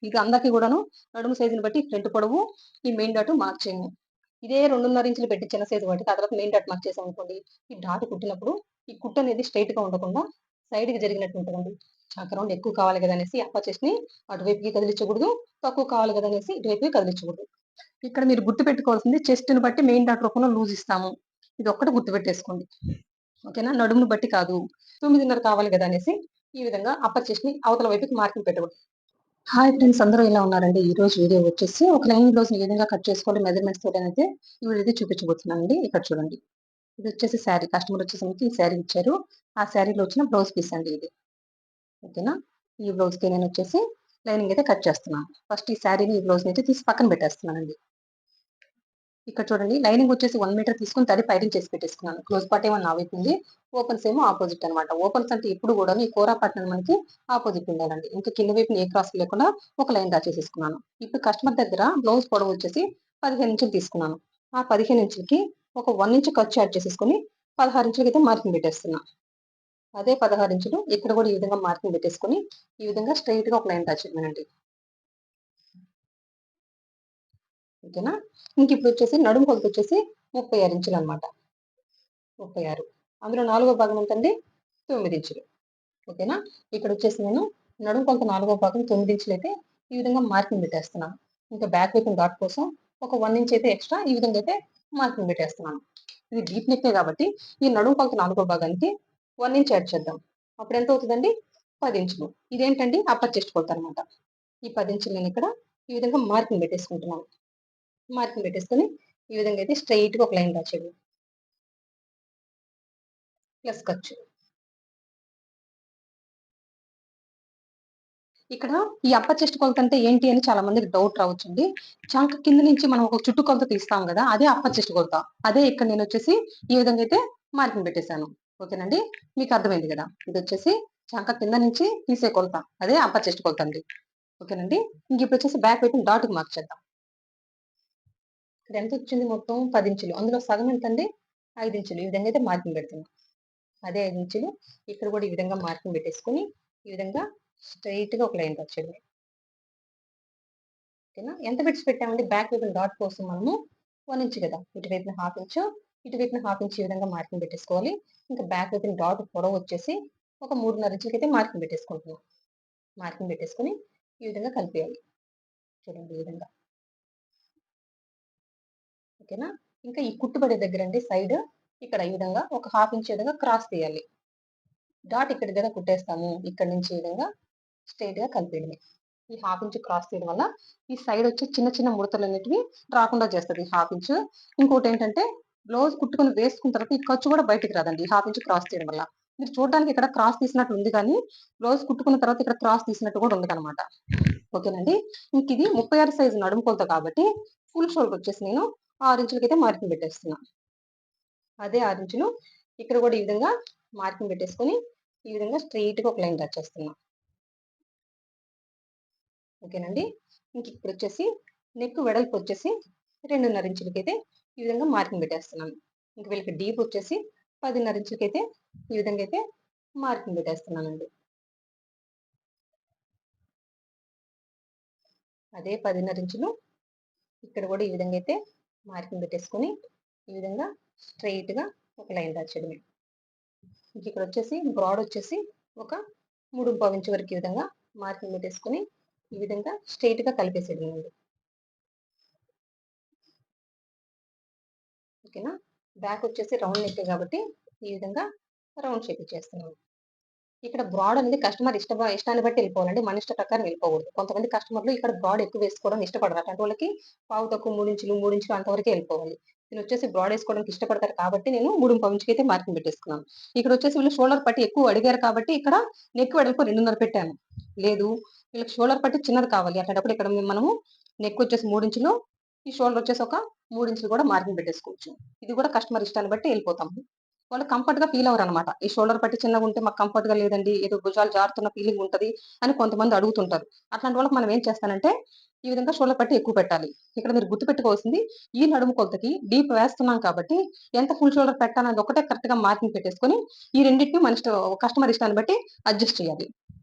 ఇది అందరికి కూడాను నడుము సైజుని బట్టి ఫ్రంట్ పొడవు, ఈ మెయిన్ డాట్ మార్క్ చేయము. ఇదే 2.5 ఇంచులు పెట్టి చిన్న సైజు వాటికి ఆ తర్వాత మెయిన్ డాట్ మార్క్ చేసామనుకోండి, ఈ డాట్ కుట్టినప్పుడు ఈ కుట్టు అనేది స్ట్రైట్ గా ఉండకుండా సైడ్ కి జరిగినట్టు ఉంటుందండి. చంక రౌండ్ ఎక్కువ కావాలి కదా అనేసి అప్పర్ చెస్ట్ ని అటువైపుకి కదిలించకూడదు, తక్కువ కావాలి కదా అనేసి ఇటువైపుకి కదిలించకూడదు. ఇక్కడ మీరు గుర్తు పెట్టుకోవాల్సింది చెస్ట్ ని బట్టి మెయిన్ డాట్ రూపంలో లూజ్ ఇస్తాము. ఇది ఒక్కటి గుర్తు పెట్టేసుకోండి. ఓకేనా? నడుమును బట్టి కాదు. 9.5 కావాలి కదా అనేసి ఈ విధంగా అప్పర్ చెస్ట్ ని అవతల వైపుకి మార్కింగ్ పెట్టకూడదు. హాయ్ ఫ్రెండ్స్, అందరూ ఎలా ఉన్నారండి? ఈ రోజు వీడియో వచ్చేసి ఒక లైన్ బ్లౌజ్ ఏ విధంగా కట్ చేసుకోవాలి మెజర్మెంట్స్ తోటి అయితే ఈ వీడియో అయితే చూపించబోతున్నానండి. ఇక్కడ చూడండి, ఇది వచ్చేసి శారీ. కస్టమర్ వచ్చేసి మనకి ఈ శారీ ఇచ్చారు. ఆ శారీలో వచ్చిన బ్లౌజ్ పీస్ అండి ఇది. ఓకేనా? ఈ బ్లౌజ్ కి నేను వచ్చేసి లైనింగ్ అయితే కట్ చేస్తున్నాను. ఫస్ట్ ఈ శారీని ఈ బ్లౌజ్ అయితే తీసి పక్కన పెట్టేస్తున్నానండి. ఇక్కడ చూడండి, లైనింగ్ వచ్చేసి 1 మీటర్ తీసుకుని తడి పైరింగ్ చేసి పెట్టేసుకున్నాను. క్లోజ్ పార్ట్ ఏమో నా వైపు ఉంది, ఓపెన్స్ ఏమో ఆపోజిట్ అనమాట. ఓపెన్స్ అంటే ఎప్పుడు కూడా ఈ కోరా పార్ట్ మనకి ఆపోజిట్ ఉండాలండి. ఇంకా కింద వైపు ఏ క్రాస్ లేకుండా ఒక లైన్ డ్రా చేసేసుకున్నాను. ఇప్పుడు కస్టమర్ దగ్గర బ్లౌజ్ పొడవు వచ్చేసి 15 ఇంచులు తీసుకున్నాను. ఆ 15 ఇంచులకి ఒక 1 ఇంచ్ ఖర్చు యాడ్ చేసేసుకుని 16 ఇంచులకి అయితే మార్కింగ్ పెట్టేస్తున్నా. అదే 16 ఇంచులు ఇక్కడ కూడా ఈ విధంగా మార్కింగ్ పెట్టేసుకుని ఈ విధంగా స్ట్రైట్ గా ఒక లైన్ డ్రా చేయమనండి. ఓకేనా? ఇంక ఇప్పుడు వచ్చేసి నడుము కొలత వచ్చేసి 36 ఇంచులు అనమాట. 36. అందులో 4వ భాగం ఎంతండి? 9 ఇంచులు. ఓకేనా? ఇక్కడ వచ్చేసి నేను నడుము కొలత 4వ భాగం 9 ఇంచులు అయితే ఈ విధంగా మార్కింగ్ పెట్టేస్తున్నాను. ఇంకా బ్యాక్ వైపు డాట్ కోసం ఒక 1 ఇంచ్ అయితే ఎక్స్ట్రా ఈ విధంగా అయితే మార్కింగ్ పెట్టేస్తున్నాను. ఇది డీప్ నెక్ కాబట్టి ఈ నడుము కొలత 4వ భాగానికి 1 ఇంచ్ యాడ్ చేద్దాం. అప్పుడు ఎంత అవుతుందండి? 10 ఇంచులు. ఇదేంటండి? అప్పర్ చెస్ట్ కొలత అనమాట. ఈ 10 ఇంచులు నేను ఇక్కడ ఈ విధంగా మార్కింగ్ పెట్టేసుకుంటున్నాను. మార్కింగ్ పెట్టేసుకొని ఈ విధంగా అయితే స్ట్రైట్ గా ఒక లైన్ డ్రా చేయండి. ప్లస్ ఖర్చు. ఇక్కడ ఈ అప్పర్ చెస్ట్ కొలత అంటే ఏంటి అని చాలా మందికి డౌట్ రావచ్చండి. చంక కింద నుంచి మనం ఒక చుట్టు కొలత తీస్తాం కదా, అదే అప్పర్ చెస్ట్ కొలత. అదే ఇక్కడ నేను వచ్చేసి ఈ విధంగా అయితే మార్కింగ్ పెట్టేశాను. ఓకేనండి? మీకు అర్థమైంది కదా? ఇది వచ్చేసి చంక కింద నుంచి తీసే కొలత, అదే అప్పర్ చెస్ట్ కొలత అండి. ఓకేనండి? ఇంక ఇప్పుడు వచ్చేసి బ్యాక్ వైపు డాట్ మార్క్ చేద్దాం. ఇక్కడ ఎంత వచ్చింది? మొత్తం 10 ఇంచులు. అందులో సగం ఎంతండి? 5 ఇంచులు. ఈ విధంగా అయితే మార్కింగ్ పెడుతున్నాం. అదే 5 ఇంచులు ఇక్కడ కూడా ఈ విధంగా మార్కింగ్ పెట్టేసుకుని ఈ విధంగా స్ట్రైట్ గా ఒక లైన్ డ్రా చేయండి. ఓకేనా? ఎంత బిట్స్ పెట్టామండి? బ్యాక్ వైపు డాట్ కోసం మనము 1 ఇంచ్ కదా, ఇటువైపున హాఫ్ ఇంచు, ఇటువైపున హాఫ్ ఇంచ్ ఈ విధంగా మార్కింగ్ పెట్టేసుకోవాలి. ఇంకా బ్యాక్ వైపు డాట్ పొడవు వచ్చేసి ఒక 3.5 ఇంచులకి అయితే మార్కింగ్ పెట్టేసుకుంటున్నాం. మార్కింగ్ పెట్టేసుకుని ఈ విధంగా కలిపేయాలి. చూడండి ఈ విధంగా. ఓకేనా? ఇంకా ఈ కుట్టుబడే దగ్గర అండి సైడ్ ఇక్కడ ఈ విధంగా ఒక హాఫ్ ఇంచ్ విధంగా క్రాస్ తీయాలి. డాట్ ఇక్కడ విధంగా కుట్టేస్తాము. ఇక్కడ నుంచి ఈ విధంగా స్ట్రైట్ గా కలిపేయడమే. ఈ హాఫ్ ఇంచ్ క్రాస్ తీయడం వల్ల ఈ సైడ్ వచ్చి చిన్న చిన్న ముడతలు అనేటివి రాకుండా చేస్తుంది ఈ హాఫ్ ఇంచ్. ఇంకోటి ఏంటంటే బ్లౌజ్ కుట్టుకొని వేసుకున్న తర్వాత ఈ ఖర్చు కూడా బయటికి రాదండి ఈ హాఫ్ ఇంచ్ క్రాస్ తీయడం వల్ల. మీరు చూడడానికి ఇక్కడ క్రాస్ తీసినట్టు ఉంది కానీ బ్లౌజ్ కుట్టుకున్న తర్వాత ఇక్కడ క్రాస్ తీసినట్టు కూడా ఉంది అనమాట. ఓకేనండి? ఇంక ఇది 36 సైజు నడుము కొలత కాబట్టి ఫుల్ షోల్డర్ వచ్చేసి నేను 6 ఇంచులకి అయితే మార్కింగ్ పెట్టేస్తున్నా. అదే 6 ఇంచులు ఇక్కడ కూడా ఈ విధంగా మార్కింగ్ పెట్టేసుకొని ఈ విధంగా స్ట్రెయిట్ గా ఒక లైన్ డ్రా చేస్తున్నా. ఓకేనండి? ఇంక ఇప్పుడు వచ్చేసి నెక్ వెడల్పు వచ్చేసి 2.5 ఇంచులకి అయితే ఈ విధంగా మార్కింగ్ పెట్టేస్తున్నాను. ఇంక వీళ్ళకి డీప్ వచ్చేసి 10.5 ఇంచులకి అయితే ఈ విధంగా అయితే మార్కింగ్ పెట్టేస్తున్నానండి. అదే 10.5 ఇంచులు ఇక్కడ కూడా ఈ విధంగా అయితే మార్కింగ్ పెట్టేసుకొని ఈ విధంగా స్ట్రెయిట్ గా ఒక లైన్ డ్రా చేయడమే. ఇంక ఇక్కడ వచ్చేసి బ్రాడ్ వచ్చేసి ఒక 3.5 ఇంచు వరకు ఈ విధంగా మార్కింగ్ పెట్టేసుకొని ఈ విధంగా స్ట్రెయిట్ గా కలిపేసేయండి. ఓకేనా? బ్యాక్ వచ్చేసి రౌండ్ నెక్ కాబట్టి ఈ విధంగా రౌండ్ షేప్ ఇచ్చేస్తున్నాను. ఇక్కడ బ్రాడ్ అనేది కస్టమర్ ఇష్టాన్ని బట్టి వెళ్ళిపోవాలండి. మన ఇష్ట ప్రకారం వెళ్ళిపోకూడదు. కొంతమంది కస్టమర్లు ఇక్కడ బ్రాడ్ ఎక్కువ వేసుకోవడం ఇష్టపడరు. అట్లాంటి వాళ్ళకి పావు తక్కువ 3 ఇంచులు, 3 ఇంచులు అంతవరకే వెళ్ళిపోవాలి. నేను వచ్చేసి బ్రాడ్ వేసుకోవడానికి ఇష్టపడతారు కాబట్టి నేను 3.5 ఇంచుకి అయితే మార్కింగ్ పెట్టేసుకున్నాను. ఇక్కడ వచ్చేసి వీళ్ళు షోల్డర్ పట్టి ఎక్కువ అడిగారు కాబట్టి ఇక్కడ నెక్ వెడల్పు 2.5 పెట్టాను. లేదు వీళ్ళకి షోల్డర్ పట్టి చిన్నది కావాలి అట్లాంటప్పుడు ఇక్కడ మనము నెక్ వచ్చేసి 3 ఇంచులు, ఈ షోల్డర్ వచ్చేసి ఒక 3 ఇంచులు కూడా మార్కింగ్ పెట్టేసుకోవచ్చు. ఇది కూడా కస్టమర్ ఇష్టాన్ని బట్టి వెళ్ళిపోతాము. వాళ్ళు కంఫర్ట్ గా ఫీల్ అవ్వరు అనమాట. ఈ షోల్డర్ పట్టి చిన్నగా ఉంటే మాకు కంఫర్ట్ గా లేదండి, ఏదో భుజాలు జారుతున్న ఫీలింగ్ ఉంటది అని కొంతమంది అడుగుతుంటారు. అట్లాంటి వాళ్ళకి మనం ఏం చేస్తానంటే ఈ విధంగా షోల్డర్ పట్టి ఎక్కువ పెట్టాలి. ఇక్కడ మీరు గుర్తుపెట్టుకోవాల్సింది ఈ నడుము కొలతకి డీప్ వేస్తున్నాం కాబట్టి ఎంత ఫుల్ షోల్డర్ పెట్టాలనేది ఒకటే కరెక్ట్ గా మార్కింగ్ పెట్టేసుకొని ఈ రెండింటిని మన కస్టమర్ ఇష్టాన్ని బట్టి అడ్జస్ట్ చేయాలి.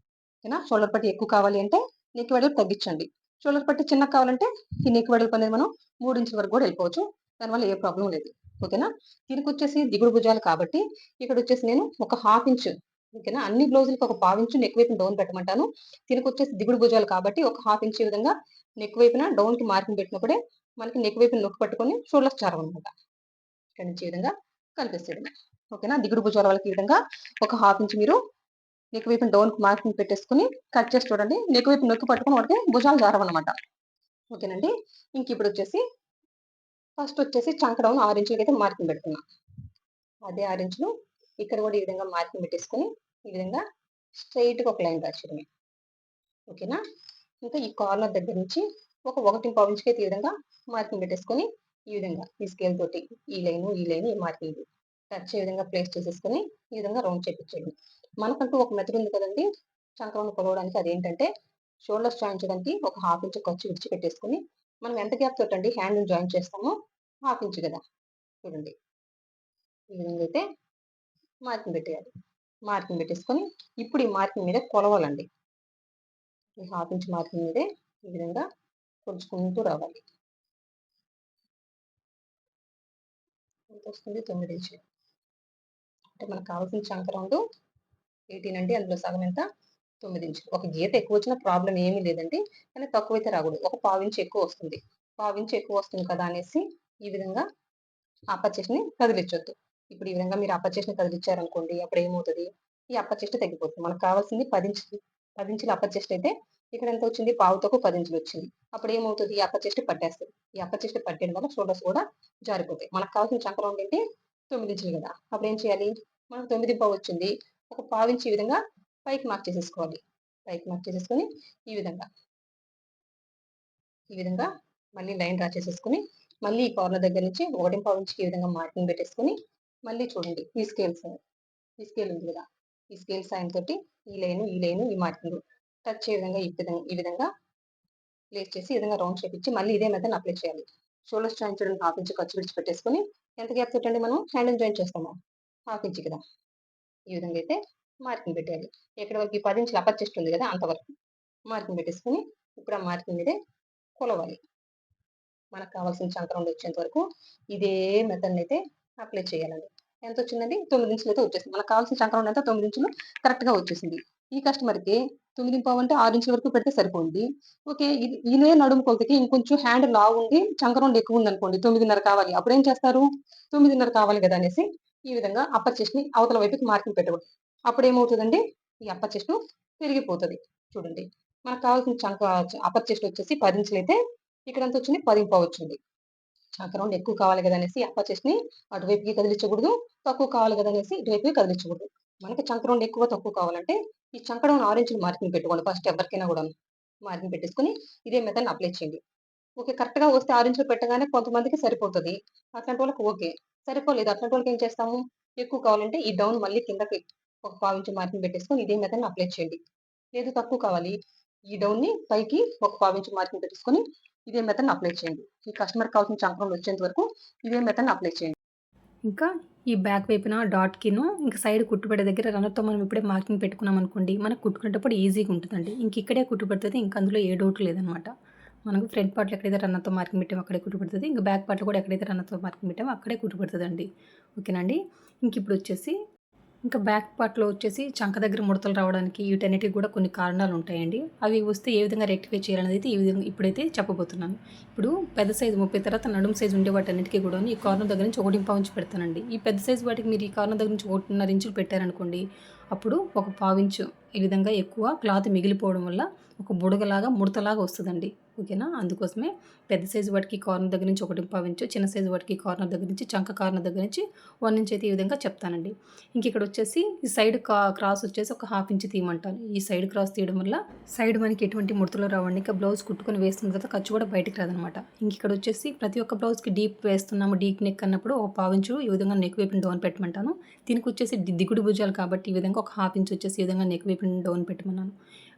ఓకేనా? షోల్డర్ పట్టి ఎక్కువ కావాలి అంటే నెక్ వెడల్పు తగ్గించండి. షోల్డర్ పట్టి చిన్నగా కావాలంటే ఈ నెక్ వెడల్పు అనేది మనం 3 ఇంచుల వరకు కూడా వెళ్ళిపోవచ్చు. దానివల్ల ఏ ప్రాబ్లమ్ లేదు. ఓకేనా? దీనికొచ్చేసి దిగుడు భుజాలు కాబట్టి ఇక్కడొచ్చేసి నేను ఒక హాఫ్ ఇంచ్, ఓకేనా? అన్ని బ్లౌజులకి ఒక పావించు నెక్ వైపున డౌన్ పెట్టమంటాను. దీనికొచ్చేసి దిగుడు భుజాలు కాబట్టి ఒక హాఫ్ ఇంచ్ ఈ విధంగా నెక్ వైపున డౌన్‌కి మార్కింగ్ పెట్టినప్పుడే మనకి నెక్ వైపున నొక్కి పట్టుకొని షోల్డర్స్ చారవనమాట. ఇక్కడ నుంచి ఈ విధంగా కనిపిస్తది. ఓకేనా? దిగుడు భుజాల వాళ్ళకి ఈ విధంగా ఒక హాఫ్ ఇంచ్ మీరు నెక్ వైపున డౌన్‌కి మార్కింగ్ పెట్టేసుకొని కట్ చేసి చూడండి. నెక్ వైపు నొక్కి పట్టుకొని వాడితే భుజాలు జారవనమాట. ఓకేనండి. ఇంకిప్పుడొచ్చేసి ఫస్ట్ వచ్చేసి చంక డౌన్ 6 ఇంచులకైతే మార్కింగ్ పెడుతున్నా. అదే 6 ఇంచులు ఇక్కడ కూడా ఈ విధంగా మార్కింగ్ పెట్టేసుకొని ఈ విధంగా స్ట్రెయిట్‌గా ఒక లైన్ రాసేయడమే. ఓకేనా? ఇంకా ఈ కార్నర్ దగ్గర నుంచి ఒక 1.5 ఇంచుకైతే ఈ విధంగా మార్కింగ్ పెట్టేసుకొని ఈ విధంగా ఈ స్కేల్ తోటి ఈ లైను, ఈ లైను, ఈ మార్కింగ్ టచ్ అయ్యే విధంగా ప్లేస్ చేసేసుకొని ఈ విధంగా రౌండ్ చేపిచ్చేయండి. మనకంటూ ఒక మెథడ్ ఉంది కదండీ! చంక రౌండ్ కొలవడానికి. అదేంటంటే షోల్డర్స్ జాయిన్ చేయడానికి ఒక హాఫ్ ఇంచ్ ఖర్చు విడిచిపెట్టేసుకొని మనం ఎంత గ్యాప్ తోటండి హ్యాండ్‌ని జాయిన్ చేస్తామో హాఫ్ ఇంచ్ గదా! చూడండి. ఈ విధంగా అయితే మార్కింగ్ పెట్టేయాలి. మార్కింగ్ పెట్టేసుకొని ఇప్పుడు ఈ మార్కింగ్ మీద కొలవాలండి. ఈ హాఫ్ ఇంచ్ మార్కింగ్ మీదే ఈ విధంగా కొలుచుకుంటూ రావాలి. ఎంతొస్తుంది? 9 ఇంచులు. అంటే మనకు కావాల్సిన చంక రౌండు 18 అండి. అందులో సగం ఎంత? 9 ఇంచులు. ఒక గీత ఎక్కువొచ్చినా ప్రాబ్లమ్ ఏమీ లేదండి. కానీ తక్కువైతే రాకూడదు. ఒక పావించు ఎక్కువొస్తుంది. పావించు ఎక్కువొస్తుంది కదా అనేసి ఈ విధంగా అప్పర్ చెస్ట్‌ని కదిలిచ్చొద్దు. ఇప్పుడు ఈ విధంగా మీరు అప్పర్ చెస్ట్‌ని కదిలిచ్చారనుకోండి అప్పుడేమవుతది? ఈ అప్పర్ చెస్ట్ తగ్గిపోతుంది. మనకు కావాల్సింది 10 ఇంచులు. 10 ఇంచుల అప్పర్ చెస్ట్ అయితే ఇక్కడ ఎంత వచ్చింది? పావు తక్కువ 10 ఇంచులొచ్చింది. అప్పుడేమవుతది? ఈ అప్పర్ చెస్ట్ పట్టేస్తది. ఈ అప్పర్ చెస్ట్ పట్టేయడం వల్ల షోల్డర్స్ కూడా జారిపోతాయి. మనకు కావాల్సిన చంక రౌండ్ ఏంటి? 9 ఇంచులు గదా! అప్పుడేం చేయాలి? మనకు 9.5 వచ్చింది. ఒక పావించి ఈ విధంగా పైకి మార్క్ చేసేసుకోవాలి. పైకి మార్క్ చేసేసుకొని ఈ విధంగా మళ్ళీ లైన్ డ్రా చేసేసుకొని, మళ్ళీ ఈ కార్నర్ దగ్గర నుంచి 1.5 ఇంచ్‌కి ఈ విధంగా మార్కింగ్ పెట్టేసుకొని, మళ్ళీ చూడండి ఈ స్కేల్ ఉంది గదా! ఈ స్కేల్ సాయంతోటి ఈ లైను, ఈ మార్కింగు టచ్ అయ్యే విధంగా ఈ విధంగా ప్లేస్ చేసి, ఈ విధంగా రౌండ్ షేప్ ఇచ్చి, మళ్ళీ ఇదే మెథడ్‌ని అప్లై చేయాలి. షోల్డర్స్ జాయిన్ చేయడానికి హాఫ్ ఇంచ్ ఖర్చు విడిచిపెట్టేసుకొని, ఎంత గ్యాప్ తోటండి మనం హ్యాండ్‌ని జాయిన్ చేస్తాము? హాఫ్ ఇంచ్ కదా! ఈ విధంగా అయితే మార్కింగ్ పెట్టేయాలి. ఎక్కడి వరకు? ఈ 10 ఇంచుల అప్పర్ చెస్ట్ ఉంది గదా! అంతవరకు మార్కింగ్ పెట్టేసుకొని, ఇప్పుడు ఆ మార్కింగ్ మీదే కొలవాలి. మనకు కావాల్సిన చంక రౌండ్ వచ్చేంత వరకు ఇదే మెథడ్‌నయితే అప్లై చేయాలండి. ఎంతొచ్చిందండి? 9 ఇంచులైతే వచ్చేసింది. మనకు కావాల్సిన చంక రౌండ్ ఎంత? 9 ఇంచులు కరెక్ట్‌గా వచ్చేసింది. ఈ కస్టమర్‌కి 9.5 అంటే 6 ఇంచుల వరకు పెడితే సరిపోద్ది. ఓకే. ఇదే నడుము కొలతకి ఇంకొంచెం హ్యాండ్ లావుండి చంక రౌండ్ ఎక్కువుందనుకోండి 9.5 కావాలి. అప్పుడేం చేస్తారు? 9.5 కావాలి గదా! అనేసి ఈ విధంగా అప్పర్ చెస్ట్‌ని అవతల వైపుకి మార్కింగ్ పెట్టకూడదు. అప్పుడేమవుతదండి? ఈ అప్పర్ చెస్ట్ పెరిగిపోతది. చూడండి. మనకు కావాల్సిన అప్పర్ చెస్ట్ వచ్చేసి 10 ఇంచులైతే ఇక్కడెంతొచ్చింది? 10.5 వచ్చింది. చంక రౌండ్ ఎక్కువ కావాలి గదా! అనేసి అప్పర్ చెస్ట్‌ని అటువైపుకి కదిలిచ్చకూడదు. తక్కువ కావాలి గదా! అనేసి ఇటువైపుకి కదిలిచ్చకూడదు. మనకి చంక రౌండ్ ఎక్కువ, తక్కువ కావాలంటే ఈ చంక డౌన్ 6 ఇంచులు మార్కింగ్ పెట్టుకోండి ఫస్ట్ ఎవరికైనా గూడాను. మార్కింగ్ పెట్టేసుకొని ఇదే మెథడ్‌ని అప్లై చేయండి. ఓకే. కరెక్ట్‌గా వస్తే 6 ఇంచులు పెట్టగానే కొంతమందికి సరిపోతది. అట్లాంటి వాళ్ళకి ఓకే. సరిపోలేదు అట్లాంటి వాళ్ళకి ఏం చేస్తాము? ఎక్కువ కావాలంటే ఈ డౌన్ మళ్ళీ కిందకి ఒక పావు ఇంచు మార్కింగ్ పెట్టేసుకొని ఇదే మెథడ్‌ని అప్లై చేయండి. లేదు తక్కువ కావాలి. ఈ డౌన్‌ని పైకి ఒక పావించి మార్కింగ్ పెట్టేసుకొని ఇదే మెథడ్‌ని అప్లై చేయండి. ఈ కస్టమర్‌కి కావాల్సిన చంక రౌండ్ వచ్చేంత వరకు ఇదే మెథడ్‌ని అప్లై చేయండి. ఇంకా ఈ బ్యాక్ వైపున డాట్‌కిను ఇంకా సైడ్ కుట్టుపడే దగ్గర రన్నర్‌తో మనం ఇప్పుడే మార్కింగ్ పెట్టుకున్నామనుకోండి, మనకు కుట్టుకునేటప్పుడు ఈజీగా ఉంటదండి. ఇంక ఇక్కడే కుట్టుపడుతది. ఇంక అందులో ఏ డౌట్ లేదనమాట. మనకు ఫ్రంట్ పార్ట్‌లో ఎక్కడైతే రన్నర్‌తో మార్కింగ్ పెట్టామో అక్కడే కుట్టుపడుతది. ఇంక బ్యాక్ పార్ట్‌లో కూడా ఎక్కడైతే రన్నర్‌తో మార్కింగ్ పెట్టామో అక్కడే కుట్టుపడుతదండి. ఓకేనండి. ఇంకిప్పుడొచ్చేసి ఇంకా బ్యాక్ పార్ట్‌లో వచ్చేసి చంక దగ్గర ముడతలు రావడానికి వీటన్నిటికి కూడా కొన్ని కారణాలుంటాయండి. అవి వస్తే ఏ విధంగా రెక్టిఫై చేయాలనేది ఈ విధంగా ఇప్పుడైతే చెప్పబోతున్నాను. ఇప్పుడు పెద్ద సైజు 30 తర్వాత నడుము సైజు ఉండే వాటన్నిటికి కూడాను ఈ కార్నర్ దగ్గర నుంచి 1.5 ఇంచు పెడతానండి. ఈ పెద్ద సైజు వాటికి మీరు ఈ కార్నర్ దగ్గర నుంచి 1.5 ఇంచులు పెట్టారనుకోండి, అప్పుడు ఒక పావించు ఈ విధంగా ఎక్కువ క్లాత్ మిగిలిపోవడం వల్ల ఒక బుడగలాగా, ముడతలాగా వస్తదండి. ఓకేనా? అందుకోసమే పెద్ద సైజు వాటికి కార్నర్ దగ్గర నుంచి 1.5 ఇంచు, చిన్న సైజు వాటికి కార్నర్ దగ్గర నుంచి చంక కార్నర్ దగ్గర నుంచి 1 ఇంచ్ అయితే ఈ విధంగా చెప్తానండి. ఇంకిక్కడొచ్చేసి ఈ సైడ్ క్రాస్ వచ్చేసి ఒక హాఫ్ ఇంచ్ తీయమంటాను. ఈ సైడ్ క్రాస్ తీయడం వల్ల సైడ్ మనకి ఎటువంటి ముడతలు రావండి. ఇంకా బ్లౌజ్ కుట్టుకొని వేస్తున్న తర్వాత ఖర్చు కూడా బయటికి రాదనమాట. ఇంకిక్కడొచ్చేసి ప్రతి ఒక్క బ్లౌజ్‌కి డీప్ వేస్తున్నాము, డీప్ నెక్ అన్నప్పుడు ఒక పావించు ఈ విధంగా నెక్ వైపున డౌన్ పెట్టమంటాను. దీనికొచ్చేసి దిగుడు భుజాలు కాబట్టి ఈ విధంగా ఒక హాఫ్ ఇంచ్ వచ్చేసి ఈ విధంగా నెక్ వైపున డౌన్ పెట్టమన్నాను.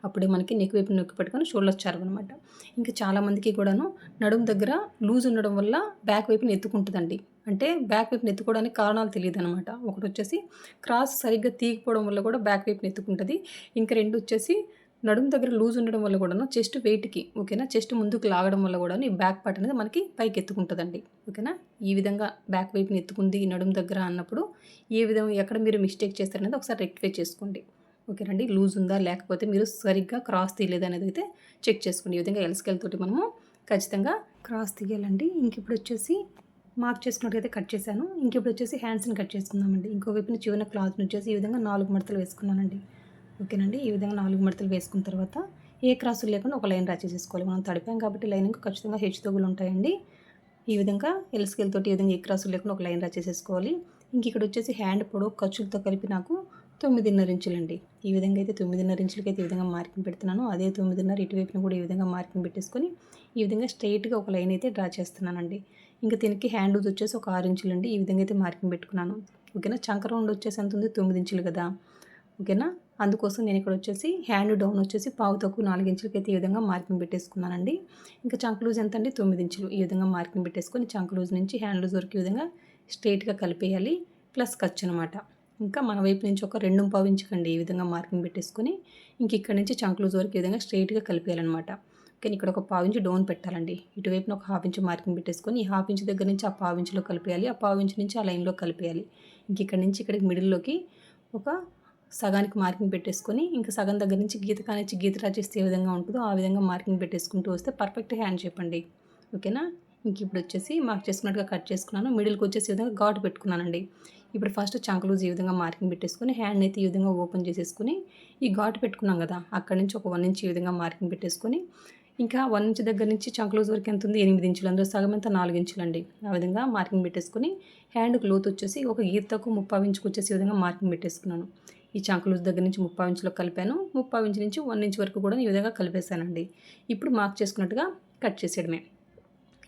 అప్పుడే మనకి నెక్ వైపున నొక్కి పెట్టుకొని షోల్డర్స్ చారవనమాట. ఇంకా చాలామందికి కూడాను నడుము దగ్గర లూజ్ ఉండడం వల్ల బ్యాక్ వైపున ఎత్తుకుంటదండి. అంటే బ్యాక్ వైపున ఎత్తుకోవడానికి కారణాలు తెలీదనమాట. ఒకటొచ్చేసి క్రాస్ సరిగ్గా తీయకపోవడం వల్ల కూడా బ్యాక్ వైపున ఎత్తుకుంటది. ఇంకా రెండొచ్చేసి నడుము దగ్గర లూజ్ ఉండడం వల్ల కూడాను చెస్ట్ వెయిట్‌కి ఓకేనా, చెస్ట్ ముందుకు లాగడం వల్ల కూడాను ఈ బ్యాక్ పార్ట్ అనేది మనకి పైకి ఎత్తుకుంటదండి. ఓకేనా. ఈ విధంగా బ్యాక్ వైపుని ఎత్తుకుంది ఈ నడుము దగ్గర అన్నప్పుడు ఏ విధంగా ఎక్కడ మీరు మిస్టేక్ చేస్తారనేది ఒకసారి రెక్టిఫై చేసుకోండి. ఓకేనండి. లూజ్ ఉందా లేకపోతే మీరు సరిగ్గా క్రాస్ తీయలేదనేది అయితే చెక్ చేసుకోండి. ఈ విధంగా ఎల్ స్కేల్ తోటి మనము ఖచ్చితంగా క్రాస్ తీయాలండి. ఇప్పుడు వచ్చేసి మార్క్ చేసుకున్నట్టయితే కట్ చేశాను. ఇప్పుడు వచ్చేసి హ్యాండ్స్‌ని కట్ చేసుకుందామండి. ఇంకో వైపున చివరన క్లాత్‌ని వచ్చేసి ఈ విధంగా 4 మడతలు వేసుకున్నానండి. ఓకేనండి. ఈ విధంగా 4 మడతలు వేసుకున్న తర్వాత ఏ క్రాసులు లేకుండా ఒక లైన్ డ్రా చేసేసుకోవాలి. మనం తడిపాం కాబట్టి లైనింగ్‌కి ఖచ్చితంగా హెచ్చుతగ్గులు ఉంటాయండి. ఈ విధంగా ఎల్ స్కేల్ తోటి ఈ విధంగా ఏ క్రాసులు లేకుండా ఒక లైన్ డ్రా చేసేసుకోవాలి. ఇక్కడ వచ్చేసి హ్యాండ్ పొడవు ఖర్చులతో కలిపి నాకు 9.5 ఇంచులండి. ఈ విధంగా అయితే 9.5 ఇంచులకైతే ఈ విధంగా మార్కింగ్ పెడుతున్నాను. అదే 9.5 ఇటువైపున కూడా ఈ విధంగా మార్కింగ్ పెట్టేసుకొని ఈ విధంగా స్ట్రెయిట్‌గా ఒక లైన్ అయితే డ్రా చేస్తున్నానండి. దీనికి హ్యాండ్ లూజ్ వచ్చేసి ఒక 6 ఇంచులండి. ఈ విధంగా అయితే మార్కింగ్ పెట్టుకున్నాను. ఓకేనా. చంక రౌండ్ వచ్చేసి ఎంత ఉంది 9 ఇంచులు కదా. ఓకేనా. అందుకోసం నేను ఇక్కడ వచ్చేసి హ్యాండ్ డౌన్ వచ్చేసి పావు తక్కువ 4 ఇంచులకైతే ఈ విధంగా మార్కింగ్ పెట్టేసుకున్నానండి. చంక లూజ్ ఎంత అండి 9 ఇంచులు. ఈ విధంగా మార్కింగ్ పెట్టేసుకొని చంక లూజ్ నుంచి హ్యాండ్ లూజ్ వరకు ఈ విధంగా స్ట్రెయిట్‌గా కలిపేయాలి. ప్లస్ ఖర్చు అనమాట. మన వైపు నుంచి ఒక 2.5 ఇంచుకండి ఈ విధంగా మార్కింగ్ పెట్టేసుకొని ఇక్కడ నుంచి చంక లూజ్ వరకు ఈ విధంగా స్ట్రెయిట్‌గా కలిపేయాలన్నమాట. కానీ ఇక్కడ ఒక పావు ఇంచు డౌన్ పెట్టాలండి. ఇటువైపున ఒక హాఫ్ ఇంచు మార్కింగ్ పెట్టేసుకొని ఈ హాఫ్ ఇంచు దగ్గర నుంచి ఆ పావు ఇంచులో కలిపేయాలి. ఆ పావు ఇంచు నుంచి ఆ లైన్‌లో కలిపేయాలి. ఇక్కడ నుంచి ఇక్కడికి మిడిల్‌లోకి ఒక సగానికి మార్కింగ్ పెట్టేసుకొని సగం దగ్గర నుంచి గీత కానిచ్చి గీత డ్రా చేస్తే ఏ విధంగా ఉంటుందో ఆ విధంగా మార్కింగ్ పెట్టేసుకుంటూ వస్తే పర్ఫెక్ట్ హ్యాండ్ షేప్ అండి. ఓకేనా. ఇప్పుడు వచ్చేసి మార్క్ చేసుకున్నట్టుగా కట్ చేసుకున్నాను. మిడిల్‌కి వచ్చేసి ఈ విధంగా ఘాటు పెట్టుకున్నానండి. ఇప్పుడు ఫస్ట్ చంక లూజ్ ఈ విధంగా మార్కింగ్ పెట్టేసుకొని హ్యాండ్ అయితే ఈ విధంగా ఓపెన్ చేసేసుకొని ఈ ఘాటు పెట్టుకున్నాం కదా, అక్కడి నుంచి ఒక 1 ఇంచ్ ఈ విధంగా మార్కింగ్ పెట్టేసుకొని 1 ఇంచ్ దగ్గర నుంచి చంక లూజ్ వరకు ఎంత ఉంది 8 ఇంచులు. అందులో సగం ఎంత 4 ఇంచులండి. ఆ విధంగా మార్కింగ్ పెట్టేసుకొని హ్యాండ్‌కి లోతు వచ్చేసి ఒక గీతకు 3/4 ఇంచుకి వచ్చేసి ఈ విధంగా మార్కింగ్ పెట్టేసుకున్నాను. ఈ చంక లూజ్ దగ్గర నుంచి 3/4 ఇంచులో కలిపాను. 3/4 ఇంచు నుంచి 1 ఇంచ్ వరకు కూడా ఈ విధంగా కలిపేశానండి. ఇప్పుడు మార్క్ చేసుకున్నట్టుగా కట్ చేసేయడమే.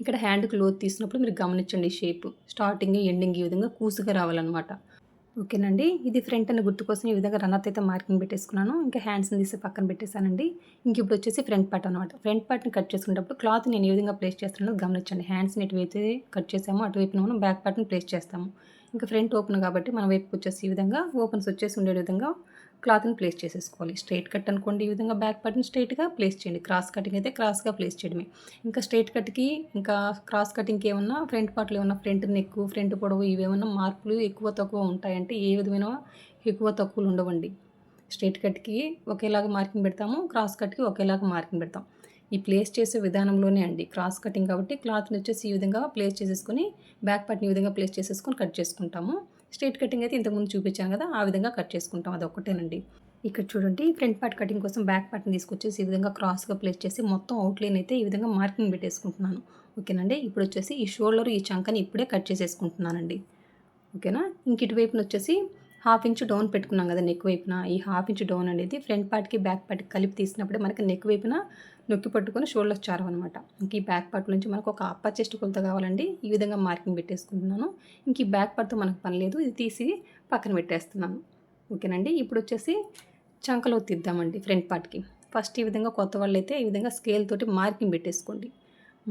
ఇక్కడ హ్యాండ్‌కి లోతు తీసినప్పుడు మీరు గమనించండి షేప్. స్టార్టింగ్, ఎండింగ్ ఈ విధంగా కూసుగా రావాలన్నమాట. ఓకేనండి. ఇది ఫ్రంట్ అనే గుర్తు కోసం ఈ విధంగా రనర్‌తో అయితే మార్కింగ్ పెట్టేసుకున్నాను. హ్యాండ్స్‌ని తీసి పక్కన పెట్టేశానండి. ఇప్పుడు వచ్చేసి ఫ్రంట్ పార్ట్ అనమాట. ఫ్రంట్ పార్ట్‌ని కట్ చేసుకునేటప్పుడు క్లాత్ నేను ఏ విధంగా ప్లేస్ చేస్తున్నానో గమనించండి. హ్యాండ్స్‌ని ఎటువైతే కట్ చేసామో అటువైపున మనం బ్యాక్ పార్ట్‌ని ప్లేస్ చేస్తాము. ఫ్రంట్ ఓపెన్ కాబట్టి మన వైపుకి వచ్చేసి ఈ విధంగా ఓపెన్స్ వచ్చేసి ఉండే విధంగా క్లాత్‌ని ప్లేస్ చేసేసుకోవాలి. స్ట్రెయిట్ కట్ అనుకోండి ఈ విధంగా బ్యాక్ పార్ట్‌ని స్ట్రెయిట్‌గా ప్లేస్ చేయండి. క్రాస్ కటింగ్ అయితే క్రాస్‌గా ప్లేస్ చేయడమే. స్ట్రెయిట్ కట్‌కి క్రాస్ కటింగ్‌కి ఏమన్నా ఫ్రంట్ పార్ట్‌లో ఏమన్నా ఫ్రంట్ నెక్, ఫ్రంట్ పొడవు ఇవేమన్నా మార్పులు ఎక్కువ తక్కువ ఉంటాయంటే ఏ విధమైన ఎక్కువ తక్కువలు ఉండవండి. స్ట్రెయిట్ కట్‌కి ఒకేలాగా మార్కింగ్ పెడతాము. క్రాస్ కట్‌కి ఒకేలాగా మార్కింగ్ పెడతాం. ఈ ప్లేస్ చేసే విధానంలోనే అండి. క్రాస్ కటింగ్ కాబట్టి క్లాత్‌ని వచ్చేసి ఈ విధంగా ప్లేస్ చేసేసుకొని బ్యాక్ పార్ట్‌ని ఈ విధంగా ప్లేస్ చేసేసుకొని కట్ చేసుకుంటాము. స్ట్రెయిట్ కటింగ్ అయితే ఇంతకుముందు చూపించాను కదా, ఆ విధంగా కట్ చేసుకుంటాం. అదొక్కటేనండి. ఇక్కడ చూడండి ఫ్రంట్ పార్ట్ కటింగ్ కోసం బ్యాక్ పార్ట్‌ని తీసుకొచ్చేసి ఈ విధంగా క్రాస్‌గా ప్లేస్ చేసి మొత్తం అవుట్‌లైన్ అయితే ఈ విధంగా మార్కింగ్ పెట్టేసుకుంటున్నాను. ఓకేనండి. ఇప్పుడు వచ్చేసి ఈ షోల్డర్, ఈ చంకని ఇప్పుడే కట్ చేసేసుకుంటున్నానండి. ఓకేనా. ఇటువైపున వచ్చేసి హాఫ్ ఇంచ్ డౌన్ పెట్టుకున్నాం కదా నెక్ వైపున. ఈ హాఫ్ ఇంచ్ డౌన్ అనేది ఫ్రంట్ పార్ట్‌కి బ్యాక్ పార్ట్‌కి కలిపి తీసినప్పుడే మనకి నెక్ వైపున నొక్కి పట్టుకొని షోల్డర్ చారవనమాట. ఈ బ్యాక్ పార్ట్ నుంచి మనకు ఒక అప్పర్ చెస్ట్ కొలత కావాలండి. ఈ విధంగా మార్కింగ్ పెట్టేసుకుంటున్నాను. ఈ బ్యాక్ పార్ట్‌తో మనకు పని లేదు. ఇది తీసి పక్కన పెట్టేస్తున్నాను. ఓకేనండి. ఇప్పుడు వచ్చేసి చంకలో తీద్దామండి ఫ్రంట్ పార్ట్‌కి. ఫస్ట్ ఈ విధంగా కొత్త వాళ్ళైతే ఈ విధంగా స్కేల్ తోటి మార్కింగ్ పెట్టేసుకోండి.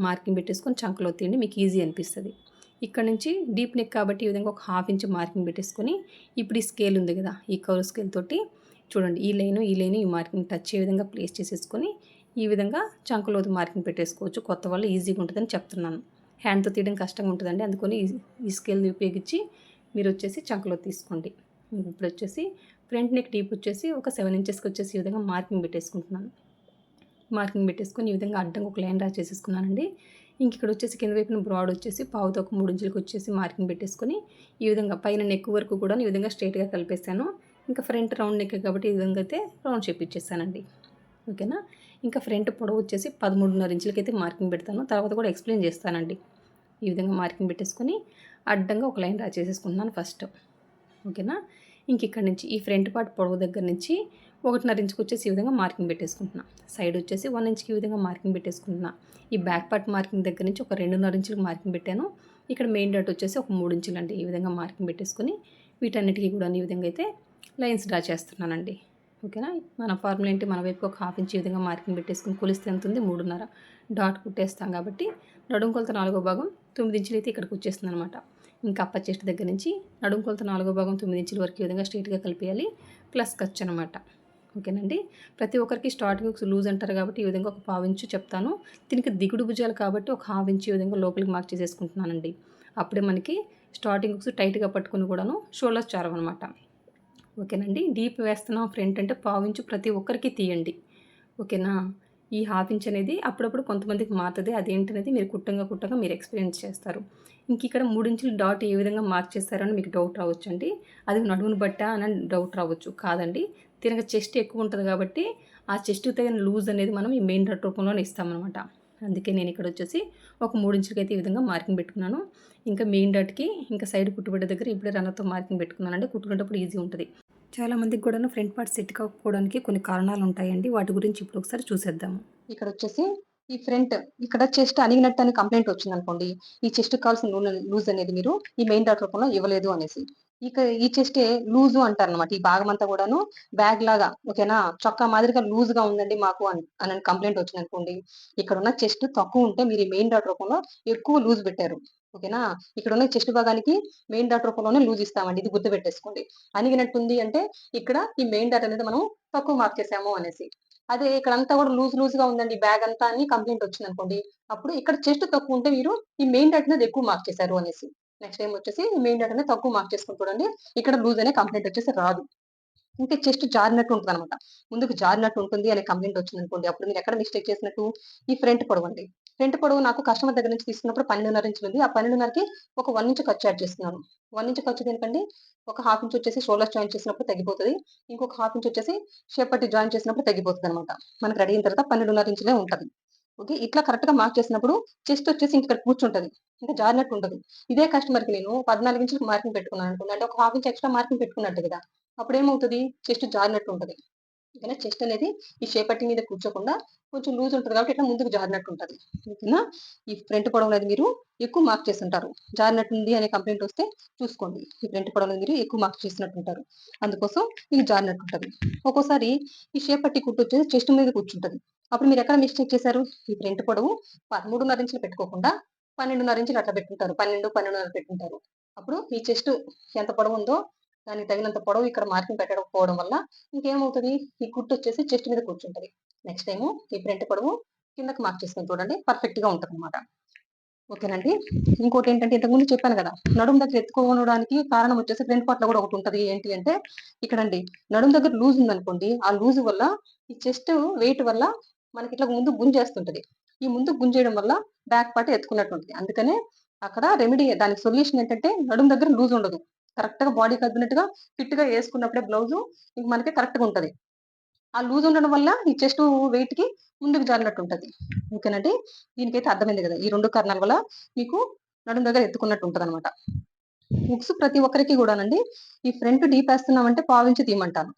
మార్కింగ్ పెట్టేసుకొని చంకలో తీయండి. మీకు ఈజీ అనిపిస్తుంది. ఇక్కడ నుంచి డీప్ నెక్ కాబట్టి ఈ విధంగా ఒక హాఫ్ ఇంచ్ మార్కింగ్ పెట్టేసుకొని ఇప్పుడు ఈ స్కేల్ ఉంది కదా, ఈ కర్వ్ స్కేల్ తోటి చూడండి ఈ లైను ఈ మార్కింగ్ టచ్ అయ్యే విధంగా ప్లేస్ చేసేసుకొని ఈ విధంగా చంకలోది మార్కింగ్ పెట్టేసుకోవచ్చు. కొత్త వాళ్ళు ఈజీగా ఉంటుందని చెప్తున్నాను. హ్యాండ్తో తీయడం కష్టంగా ఉంటుందండి. అందుకని ఈ స్కేల్ని ఉపయోగించి మీరు వచ్చేసి చంకలో తీసుకోండి. ఇప్పుడు వచ్చేసి ఫ్రంట్ నెక్ డీప్ వచ్చేసి ఒక 7 ఇంచెస్కి వచ్చేసి ఈ విధంగా మార్కింగ్ పెట్టేసుకుంటున్నాను. మార్కింగ్ పెట్టేసుకొని ఈ విధంగా అడ్డంగా ఒక లైన్ డ్రా చేసేసుకున్నానండి. ఇక్కడ వచ్చేసి కింద వైపున బ్రాడ్ వచ్చేసి పావు తక్కువ 3 ఇంచులకు వచ్చేసి మార్కింగ్ పెట్టేసుకొని ఈ విధంగా పైన నెక్ వరకు కూడా ఈ విధంగా స్ట్రైట్‌గా కలిపేసాను. ఫ్రంట్ రౌండ్ నెక్ కాబట్టి ఈ విధంగా అయితే రౌండ్ షేప్ ఇచ్చేసానండి. ఓకేనా. ఫ్రంట్ పొడవు వచ్చేసి 13.5 ఇంచులకైతే మార్కింగ్ పెడతాను. తర్వాత కూడా ఎక్స్ప్లెయిన్ చేస్తానండి. ఈ విధంగా మార్కింగ్ పెట్టేసుకొని అడ్డంగా ఒక లైన్ డ్రా చేసేసుకుంటున్నాను ఫస్ట్. ఓకేనా. ఇక్కడ నుంచి ఈ ఫ్రంట్ పార్ట్ పొడవు దగ్గర నుంచి 1.5 ఇంచుకి వచ్చేసి ఈ విధంగా మార్కింగ్ పెట్టేసుకుంటున్నా. సైడ్ వచ్చేసి 1 ఇంచ్కి ఈ విధంగా మార్కింగ్ పెట్టేసుకుంటున్నా. ఈ బ్యాక్ పార్ట్ మార్కింగ్ దగ్గర నుంచి ఒక 2.5 ఇంచులకు మార్కింగ్ పెట్టాను. ఇక్కడ మెయిన్ డాట్ వచ్చేసి ఒక 3 ఇంచులండి. ఈ విధంగా మార్కింగ్ పెట్టేసుకొని వీటన్నిటికీ కూడా ఈ విధంగా అయితే లైన్స్ డ్రా చేస్తున్నానండి. ఓకేనా. మన ఫార్ములా ఏంటి, మన వైపు ఒక హాఫ్ ఇంచ్ ఈ విధంగా మార్కింగ్ పెట్టేసుకుని కొలిస్తే ఎంత ఉంది 3.5 డాట్ కుట్టేస్తాం కాబట్టి నడుము కొలత 4వ భాగం 9 ఇంచులు అయితే ఇక్కడికి వచ్చేస్తుంది అనమాట. అప్పర్ చెస్ట్ దగ్గర నుంచి నడుము కొలత 4వ భాగం 9 ఇంచుల వరకు ఈ విధంగా స్ట్రైట్‌గా కలిపేయాలి. ప్లస్ ఖర్చు అనమాట. ఓకేనండి. ప్రతి ఒక్కరికి స్టార్టింగ్ లూజ్ అంటారు కాబట్టి ఈ విధంగా ఒక పావించు చెప్తాను. దీనికి దిగుడు భుజాలు కాబట్టి ఒక హాఫ్ ఇంచ్ ఈ విధంగా లోపలికి మార్క్ చేసేసుకుంటున్నానండి. అప్పుడే మనకి స్టార్టింగ్ హుక్స్ టైట్‌గా పట్టుకొని కూడాను షోల్డర్స్ చారవనమాట. ఓకేనండి. డీప్ వేస్తున్నాం ఫ్రంట్ అంటే పావించు ప్రతి ఒక్కరికి తీయండి. ఓకేనా? ఈ హాఫ్ ఇంచ్ అనేది అప్పుడప్పుడు కొంతమందికి మారతది. అదేంటనేది మీరు కుట్టంగా మీరు ఎక్స్‌పీరియన్స్ చేస్తారు. ఇంకిక్కడ 3 ఇంచులు డాట్ ఏ విధంగా మార్క్ చేశారని మీకు డౌట్ రావచ్చండి. అది నడుముని బట్టా అని డౌట్ రావచ్చు. కాదండి. తినక చెస్ట్ ఎక్కువుంటది కాబట్టి, ఆ చెస్ట్‌కి తగిన లూజ్ అనేది మనం ఈ మెయిన్ డాట్ రూపంలోనే ఇస్తామనమాట. అందుకే నేనిక్కడొచ్చేసి ఒక 3 ఇంచులకైతే ఈ విధంగా మార్కింగ్ పెట్టుకున్నాను. ఇంకా మెయిన్ డాట్‌కి ఇంకా సైడ్ కుట్టుబిడ్డ దగ్గర ఇప్పుడే రన్నర్‌తో మార్కింగ్ పెట్టుకున్నానండి. కుట్టుకునేటప్పుడు ఈజీ ఉంటది. చాలా మందికి కూడాను ఫ్రంట్ పార్ట్ సెట్ కాకపోవడానికి కొన్ని కారణాలుంటాయండి. వాటి గురించి ఇప్పుడు ఒకసారి చూసేద్దాము. ఇక్కడొచ్చేసి ఈ ఫ్రంట్ ఇక్కడ చెస్ట్ అణిగినట్టు అని కంప్లెయింట్ వచ్చిందనుకోండి. ఈ చెస్ట్‌కి కావాల్సిన లూజ్ అనేది మీరు ఈ మెయిన్ డాట్ రూపంలో ఇవ్వలేదు అనేసి. ఇక ఈ చెస్టే లూజు అంటారనమాట. ఈ భాగమంతా గూడాను బ్యాగ్ లాగా ఓకేనా? చొక్కా మాదిరిగా లూజ్‌గా ఉందండి మాకు అనని కంప్లెయింట్ వచ్చిందనుకోండి. ఇక్కడున్న చెస్ట్ తక్కువుంటే మీరు ఈ మెయిన్ డాట్ రూపంలో ఎక్కువ లూజ్ పెట్టారు. ఓకేనా? ఇక్కడున్న చెస్ట్ భాగానికి మెయిన్ డాట్ రూపంలోనే లూజ్ ఇస్తామండి. ఇది గుర్తుపెట్టేసుకోండి. అణిగినట్టుంది అంటే ఇక్కడ ఈ మెయిన్ డాట్ అనేది మనం తక్కువ మార్క్ చేసాము అనేసి. అదే ఇక్కడంతా గూడా లూజ్‌గా ఉందండి బ్యాగ్ అంతా అని కంప్లెయింట్ వచ్చిందనుకోండి. అప్పుడు ఇక్కడ చెస్ట్ తక్కువుంటే మీరు ఈ మెయిన్ డాట్ అనేది ఎక్కువ మార్క్ చేశారు అనేసి. నెక్స్ట్ టైమ్ వచ్చేసి ఈ మెయిన్ డాట్ అనేది తక్కువ మార్క్ చేసుకొని చూడండి. ఇక్కడ లూజ్ అనే కంప్లెయింట్ వచ్చేసి రాదు. ఇంకా చెస్ట్ జారినట్టు ఉంటదనమాట. ముందుకు జారినట్టు ఉంటుంది అనే కంప్లెయింట్ వచ్చిందనుకోండి. అప్పుడు మీరెక్కడ మిస్టేక్ చేసినట్టు ఈ ఫ్రంట్ పొడవండి. ఫ్రంట్ పొడవు నాకు కస్టమర్ దగ్గర నుంచి తీసుకున్నప్పుడు 12.5 ఇంచులుంది. ఆ 12.5కి ఒక 1 ఇంచ్ ఖర్చు యాడ్ చేస్తున్నాను. 1 ఇంచ్ ఖర్చు దేనికండి? ఒక హాఫ్ ఇంచ్ వచ్చేసి షోల్డర్స్ జాయిన్ చేసినప్పుడు తగ్గిపోతది. ఇంకొక హాఫ్ ఇంచ్ వచ్చేసి షేప్ పట్టి జాయిన్ చేసినప్పుడు తగ్గిపోతదనమాట. మనకు రెడీ అయిన తర్వాత 12.5 ఇంచులే ఉంటది. ఓకే. ఇట్లా కరెక్ట్‌గా మార్క్ చేసినప్పుడు చెస్ట్ వచ్చేసి ఇంక ఇక్కడ కూర్చుంటది. ఇంకా జారినట్టు ఉండదు. ఇదే కస్టమర్‌కి నేను 14 ఇంచులకి మార్కింగ్ పెట్టుకున్నాననుకోండి. అంటే ఒక హాఫ్ ఇంచ్ ఎక్స్‌ట్రా మార్కింగ్ పెట్టుకున్నట్టు గదా! అప్పుడేమవుతది? చెస్ట్ జారినట్టు ఉంటది. ఓకేనా? చెస్ట్ అనేది ఈ షేపట్టి మీద కూర్చోకుండా కొంచెం లూజ్ ఉంటది కాబట్టి ఇట్లా ముందుకు జారినట్టు ఉంటది. ఓకేనా? ఈ ఫ్రంట్ పొడవు అనేది మీరు ఎక్కువ మార్క్ చేసుంటారు. జారినట్టుంది అనే కంప్లెయింట్ వస్తే చూసుకోండి. ఈ ఫ్రంట్ పొడవు అనేది మీరు ఎక్కువ మార్క్ చేసినట్టుంటారు. అందుకోసం ఇది జారినట్టుంటది. ఒక్కోసారి ఈ షేపట్టి కుట్టొచ్చేసి చెస్ట్ మీద కూర్చుంటది. అప్పుడు మీరెక్కడ మిస్టేక్ చేశారు? ఈ ఫ్రంట్ పొడవు 13.5 ఇంచులు పెట్టుకోకుండా 12.5 ఇంచులు అట్లా పెట్టుంటారు. 12, 12.5 పెట్టుంటారు. అప్పుడు ఈ చెస్ట్ ఎంత పొడవుందో దానికి తగినంత పొడవు ఇక్కడ మార్కింగ్ పెట్టకపోవడం వల్ల ఇంకేమవుతది? ఈ కుట్టొచ్చేసి చెస్ట్ మీద కూర్చుంటది. నెక్స్ట్ టైము ఈ ఫ్రంట్ పొడవు కిందకి మార్క్ చేసుకొని చూడండి. పర్ఫెక్ట్‌గా ఉంటదనమాట. ఓకేనండి. ఇంకోటేంటంటే ఇంతకుముందు చెప్పాను గదా! నడుము దగ్గర ఎత్తుకోవడానికి కారణం వచ్చేసి ఫ్రంట్ పార్ట్‌లో గూడా ఒకటుంటది. ఏంటి అంటే ఇక్కడండి నడుము దగ్గర లూజ్ ఉందనుకోండి. ఆ లూజ్ వల్ల ఈ చెస్ట్ వెయిట్ వల్ల మనకిట్లా ముందు గుంజేస్తుంటది. ఈ ముందుకు గుంజేయడం వల్ల బ్యాక్ పార్ట్ ఎత్తుకున్నట్టుంటది. అందుకనే అక్కడ రెమెడీ దానికి సొల్యూషన్ ఏంటంటే నడుము దగ్గర లూజ్ ఉండదు. కరెక్ట్‌గా బాడీకి హగ్గినట్టుగా ఫిట్‌గా యేసుకున్నప్పుడే బ్లౌజు ఇంక మనకి కరెక్ట్‌గా ఉంటది. ఆ లూజ్ ఉండడం వల్ల ఈ చెస్ట్ వెయిట్‌కి ముందుకు జారినట్టుంటది. ఓకేనండి. దీనికైతే అర్థమైంది గదా! ఈ 2 కారణాల వల్ల మీకు నడుము దగ్గర ఎత్తుకున్నట్టు ఉంటదనమాట. హుక్స్ ప్రతి ఒక్కరికి గూడానండి ఈ ఫ్రంట్ డీపేస్తున్నామంటే పావించి తీయమంటాను.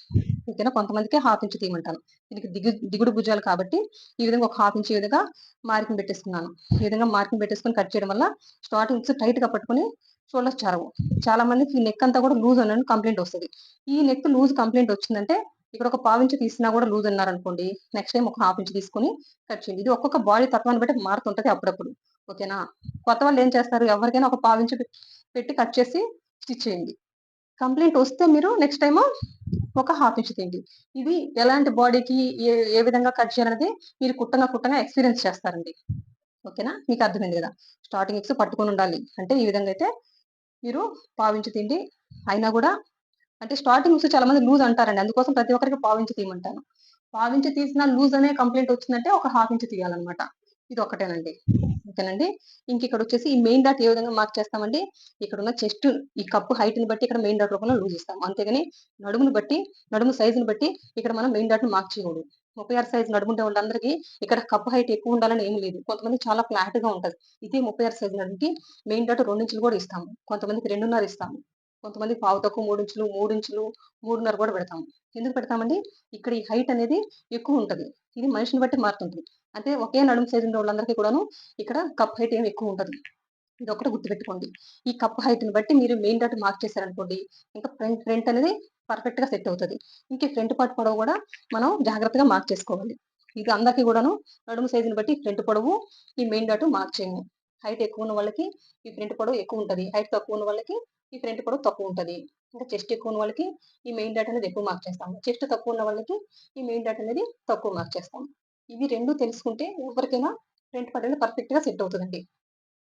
ఓకేనా? కొంతమందికి హాఫ్ ఇంచ్ తీయమంటాను. దీనికి దిగుడు భుజాలు కాబట్టి ఈ విధంగా ఒక హాఫ్ ఇంచ్ ఈ విధంగా మార్కింగ్ పెట్టేసుకున్నాను. ఈ విధంగా మార్కింగ్ పెట్టేసుకొని కట్ చేయడం వల్ల స్టార్టింగ్ హుక్స్ టైట్‌గా పట్టుకొని షోల్డర్స్ చారవు. చాలా మందికి ఈ నెక్ అంతా గూడా లూజ్ అని కంప్లెయింట్ ఒస్తది. ఈ నెక్ లూజ్ కంప్లెయింట్ వచ్చిందంటే ఇక్కడ ఒక పావించి తీసినా గూడా లూజ్ అన్నారనుకోండి. నెక్స్ట్ టైమ్ ఒక హాఫ్ ఇంచ్ తీసుకొని కట్ చేయండి. ఇది ఒక్కొక్క బాడీ తత్వాన్ని బట్టి మారుతుంటది అప్పుడప్పుడు. ఓకేనా? కొత్త వాళ్ళేం చేస్తారు? ఎవరికైనా ఒక పావించి పెట్టి కట్ చేసి స్టిచ్ చేయండి. కంప్లెయింట్ వస్తే మీరు నెక్స్ట్ టైము ఒక హాఫ్ ఇంచ్ తీయండి. ఇది ఎలాంటి బాడీకి ఏ ఏ విధంగా కట్ చేయాలనేది మీరు కుట్టంగా ఎక్స్‌పీరియన్స్ చేస్తారండి. ఓకేనా? మీకు అర్థమైంది గదా! స్టార్టింగ్ ఎగ్స్ పట్టుకొనుండాలి. అంటే ఈ విధంగా అయితే మీరు పావించి తీయండి. అయినా గూడా అంటే స్టార్టింగ్ నుంచి చాలా మంది లూజ్ అంటారండి. అందుకోసం ప్రతి ఒక్కరికి పావించి తీయమంటాను. పావించి తీసినా లూజ్ అనే కంప్లెయింట్ వచ్చిందంటే ఒక హాఫ్ ఇంచ్ తీయాలన్నమాట. ఇదొక్కటేనండి. ఓకేనండి. ఇంకిక్కడొచ్చేసి ఈ మెయిన్ డాట్ ఏ విధంగా మార్క్ చేస్తామండి, ఇక్కడున్న చెస్ట్ ఈ కప్పు హైట్‌ని బట్టి ఇక్కడ మెయిన్ డాట్ రూపంలో లూజ్ ఇస్తాం. అంతేగాని నడుముని బట్టి, నడుము సైజ్‌ని బట్టి ఇక్కడ మనం మెయిన్ డాట్‌ని మార్క్ చేయకూడదు. 36 సైజ్ నడుముండే వాళ్ళందరికీ ఇక్కడ కప్ హైట్ ఎక్కువుండాలని ఏమి లేదు. కొంతమందికి చాలా ఫ్లాట్‌గా ఉంటది. ఇదే 36 సైజ్ నడుముకి మెయిన్ డాట్ 2 ఇంచులు గూడా ఇస్తాము. కొంతమందికి 2.5 ఇస్తాము. కొంతమందికి పావు తక్కువ 3 ఇంచులు, 3 ఇంచులు, 3.5 గూడా పెడతాము. ఎందుకు పెడతామండి? ఇక్కడ ఈ హైట్ అనేది ఎక్కువుంటది. ఇది మనిషిని బట్టి మారుతుంటది. అంటే ఒకే నడుము సైజ్ ఉన్నోళ్ళందరికీ కూడాను ఇక్కడ కప్ హైట్ ఏమి ఎక్కువుండదు. ఇదొక్కటి గుర్తుపెట్టుకోండి. ఈ కప్ హైట్‌ని బట్టి మీరు మెయిన్ డాట్ మార్క్ చేశారనుకోండి, ఇంకా ఫ్రంట్ అనేది పర్ఫెక్ట్‌గా సెట్ అవుతది. ఇంక ఈ ఫ్రంట్ పార్ట్ పొడవు గూడా మనం జాగ్రత్తగా మార్క్ చేసుకోవాలి. ఇది అందరికి గూడాను నడుము సైజ్‌ని బట్టి ఫ్రంట్ పొడవు, ఈ మెయిన్ డాట్ మార్క్ చేయము. హైట్ ఎక్కువ ఉన్న వాళ్ళకి ఈ ఫ్రంట్ పొడవు ఎక్కువ ఉంటది. హైట్ తక్కువ ఉన్న వాళ్ళకి ఈ ఫ్రంట్ పొడవు తక్కువ ఉంటది. ఇంకా చెస్ట్ ఎక్కువ ఉన్న వాళ్ళకి ఈ మెయిన్ డాట్ అనేది ఎక్కువ మార్క్ చేస్తాము. చెస్ట్ తక్కువ ఉన్న వాళ్ళకి ఈ మెయిన్ డాట్ అనేది తక్కువ మార్క్ చేస్తాం. ఇవి 2 తెలుసుకుంటే ఎవరికైనా ఫ్రంట్ పార్ట్ అనేది పర్ఫెక్ట్‌గా సెట్ అవుతదండి.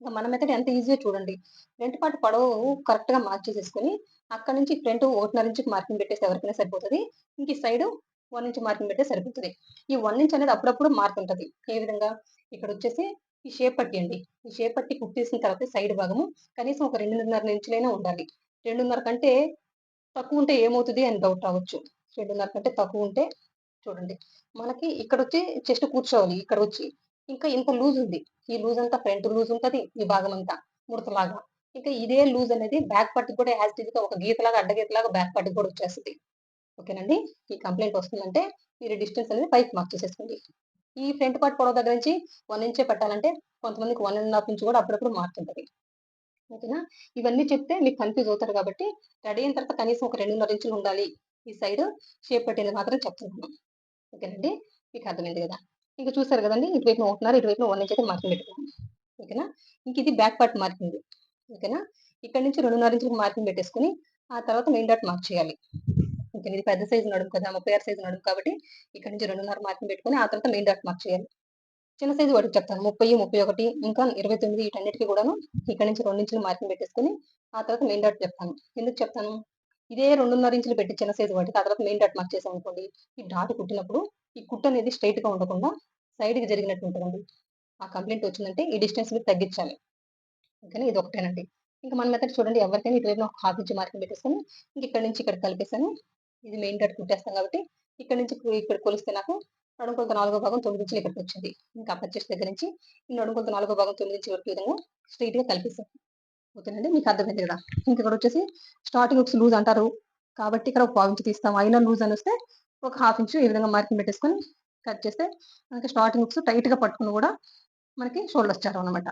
ఇంక మన మెథడ్ ఎంత ఈజీయో చూడండి. ఫ్రంట్ పార్ట్ పొడవు కరెక్ట్‌గా మార్క్ చేసేసుకొని, అక్కడి నుంచి ఫ్రంట్ 1.5 ఇంచుకి మార్కింగ్ పెట్టేస్తే ఎవరికైనా సరిపోతది. ఇంక ఈ సైడు 1 ఇంచ్ మార్కింగ్ పెడితే సరిపోతది. ఈ 1 ఇంచ్ అనేది అప్పుడప్పుడు మారుతుంటది. ఏ విధంగా? ఇక్కడొచ్చేసి ఈ షేప్ పట్టీ అండి. ఈ షేప్ పట్టీ కుట్టేసిన తర్వాత సైడ్ భాగము కనీసం ఒక 2.5 ఇంచులైనా ఉండాలి. 2.5 కంటే తక్కువుంటే ఏమవుతది అని డౌట్ రావచ్చు. 2.5 కంటే తక్కువుంటే చూడండి. మనకి ఇక్కడొచ్చి చెస్ట్ కూర్చోవాలి ఇక్కడొచ్చి. ఇంకా ఇంత లూజ్ ఉంది. ఈ లూజ్ అంతా ఫ్రంట్ లూజ్ ఉంటది. ఈ భాగమంతా ముడతలాగా. ఇంకా ఇదే లూజ్ అనేది బ్యాక్ పార్ట్‌కి కూడా యాజ్ ఇట్ ఈస్‌గా ఒక గీతలాగా అడ్డగీతలాగా బ్యాక్ పార్ట్‌కి కూడా వచ్చేస్తది. ఓకేనండి. ఈ కంప్లెయింట్ వస్తుందంటే మీరు డిస్టెన్స్ అనేది పైకి మార్క్ చేసేసుకోండి. ఈ ఫ్రంట్ పార్ట్ పొడవు దగ్గర నుంచి 1 ఇంచే పెట్టాలంటే కొంతమందికి 1 ½ ఇంచ్ కూడా అప్పుడప్పుడు మారుతుంటది. ఓకేనా? ఇవన్నీ చెప్తే మీకు కన్‌ఫ్యూజ్ అవుతారు కాబట్టి రెడీ అయిన తర్వాత కనీసం ఒక 2.5 ఇంచులు ఉండాలి. ఈ సైడ్ షేప్ పట్టేది మాత్రం చెప్తున్నాను. ఓకేనండి. మీకు అర్థమైంది గదా! ఇంక చూసారు గదండీ! ఇటువైపున 1.5 ఇటువైపున 1 ఇంచ్ అయితే మార్కింగ్ పెట్టుకున్నాం. ఓకేనా? ఇంక ఇది బ్యాక్ పార్ట్ మార్కింగ్. ఓకేనా? ఇక్కడి నుంచి 2.5 ఇంచులకు మార్కింగ్ పెట్టేసుకొని, ఆ తర్వాత మెయిన్ డాట్ మార్క్ చేయాలి. ఓకే. ఇది పెద్ద సైజ్ నడుము కదా! 36 సైజ్ నడుము కాబట్టి ఇక్కడి నుంచి 2.5 మార్కింగ్ పెట్టుకొని, ఆ తర్వాత మెయిన్ డాట్ మార్క్ చేయాలి. చిన్న సైజ్ వాటికి చెప్తాను. 30, 31 ఇంకా 29 వీటన్నిటికి కూడాను ఇక్కడి నుంచి 2 ఇంచులు మార్కింగ్ పెట్టేసుకొని, ఆ తర్వాత మెయిన్ డాట్ చెప్తాను. ఎందుకు చెప్తాను? ఇదే 2.5 ఇంచులు పెట్టి చిన్న సైజ్ వాటికి ఆ తర్వాత మెయిన్ డాట్ మార్క్ చేసామనుకోండి, ఈ డాట్ కుట్టినప్పుడు ఈ కుట్టు అనేది స్ట్రెయిట్‌గా ఉండకుండా సైడ్‌కి జరిగినట్టు ఉంటదండి. ఆ కంప్లెయింట్ వచ్చిందంటే ఈ డిస్టెన్స్ మీరు తగ్గించాలి. ఓకేనా? ఇదొకటేనండి. ఇంక మన మెథడ్ చూడండి ఎవరికైనా ఇటువైపున ఒక హాఫ్ ఇంచ్ మార్కింగ్ పెట్టేసుకొని, ఇంక ఇక్కడి నుంచి ఇక్కడికి కలిపేసాను. ఇది మెయిన్ డాట్ కుట్టేస్తాం కాబట్టి, ఇక్కడి నుంచి ఇక్కడ కొలిస్తే నాకు నడుము కొలత నాలుగో భాగం 9 ఇంచులు ఇక్కడికొచ్చింది. ఇంకా అప్పర్ చెస్ట్ దగ్గర నుంచి ఈ నడుము కొలత నాలుగో భాగం 9 ఇంచుల వరకు ఈ విధంగా స్ట్రెయిట్‌గా కలిపేసాను. ఓకేనండి. మీకు అర్థమైంది గదా! ఇంక ఇక్కడొచ్చేసి స్టార్టింగ్ హుక్స్ లూజ్ అంటారు. కాబట్టి ఇక్కడ ఒక పావించి తీస్తాం. అయినా లూజ్ అనొస్తే ఒక హాఫ్ ఇంచు ఈ విధంగా మార్కింగ్ పెట్టేసుకొని కట్ చేస్తే మనకి స్టార్టింగ్ హుక్స్ టైట్‌గా పట్టుకుని గూడా మనకి షోల్డర్స్ చారవనమాట.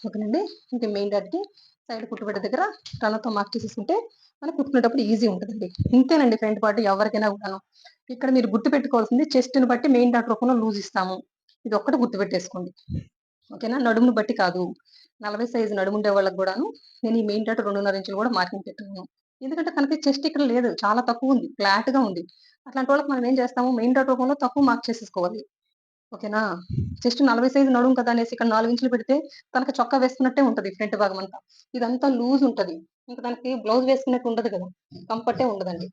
ఓకేనండి. ఇంక మెయిన్ డాట్‌కి సైడ్ కుట్టుబెట్ట దగ్గర రనర్‌తో మార్క్ చేసేసుకుంటే మనకు కుట్టుకునేటప్పుడు ఈజీ ఉంటదండి. ఇంతేనండి ఫ్రంట్ పార్ట్ ఎవరికైనా కూడాను. ఇక్కడ మీరు గుర్తుపెట్టుకోవాల్సింది చెస్ట్‌ని బట్టి మెయిన్ డాట్ రూపంలో లూజ్ ఇస్తాము. ఇదొక్కటి గుర్తుపెట్టేసుకోండి. ఓకేనా? నడుముని బట్టి కాదు. 40 సైజ్ నడుముండే వాళ్ళకి గూడాను నేను ఈ మెయిన్ డాట్ 2.5 ఇంచులు గూడా మార్కింగ్ పెట్టాను. ఎందుకంటే తనకి చెస్ట్ ఇక్కడ లేదు. చాలా తక్కువుంది. ఫ్లాట్‌గా ఉంది. అట్లాంటి వాళ్ళకి మనం ఏం చేస్తాము మెయిన్ డాట్ రూపంలో తక్కువ మార్క్ చేసేసుకోవాలి. ఓకేనా? జస్ట్ 40 సైజ్ నడుము కదా అనేసి ఇక్కడ 4 ఇంచులు పెడితే తనకి చొక్కా వేసుకున్నట్టే ఉంటది ఫ్రంట్ భాగమంతా. ఇదంతా లూజ్ ఉంటది. ఇంక తనకి బ్లౌజ్ వేసుకున్నట్టు ఉండదు కదా! కంఫర్టే ఉండదండి.